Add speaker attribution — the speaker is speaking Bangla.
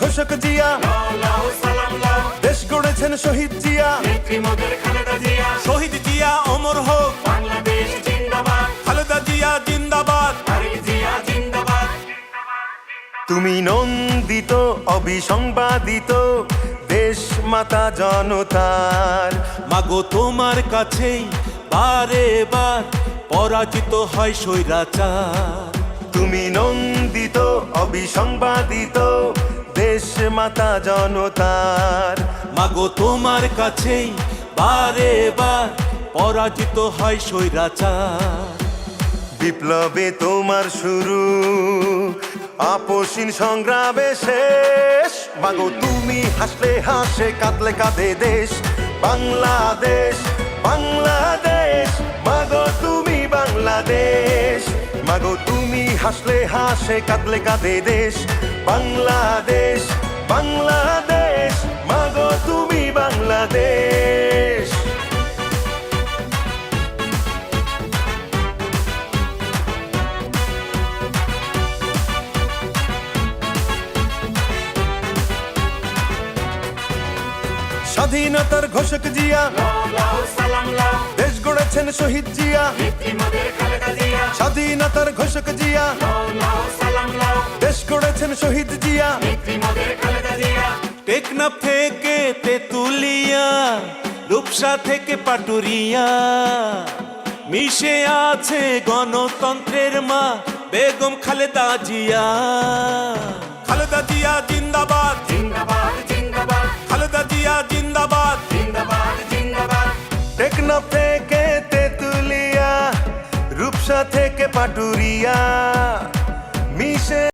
Speaker 1: ঘোষক জিয়া, দেশ গড়েছেন শহীদ জিয়া। শহীদ জিয়া অমর হোক, খালেদা জিয়া জিন্দাবাদ। তুমি নন্দিত অবিসংবাদিত দেশ মাতা জনতার।
Speaker 2: মাগো তোমার কাছেই বারে বার পরাজিত হয় স্বৈরাচার।
Speaker 1: তুমি নন্দিত অবিসংবাদিত দেশ মাতা জনতার।
Speaker 2: মাগো তোমার কাছেই বারে বার পরাজিত হয় স্বৈরাচার।
Speaker 1: বিপ্লবে তোমার শুরু, আপসীন সংগ্রামে শেষ। মাগো তুমি হাসলে হাসে, কাঁদলে কাঁদে দেশ বাংলাদেশ, বাংলাদেশ। মাগো তুমি বাংলাদেশ, মাগো তুমি হাসলে হাসে, কাঁদলে কাঁদে দেশ বাংলাদেশ, বাংলাদেশ। মাগো তুমি বাংলাদেশ। স্বাধীনতার ঘোষক জিয়া, দেশ গড়েছেন শহীদ জিয়া। স্বাধীনতার ঘোষক জিয়া, দেশ গড়েছেন শহীদ জিয়া।
Speaker 2: টেকনাফ থেকে তেতুলিয়া, রূপসা থেকে পাটুরিয়া, মিশে আছে গণতন্ত্রের মা বেগম খালেদা জিয়া। খালেদা জিয়া জিন্দাবাদ, খালেদা জিয়া জিন্দাবাদ।
Speaker 1: টেকনাফ থেকে তেতুলিয়া, রূপসা থেকে পাটুরিয়া, মিশে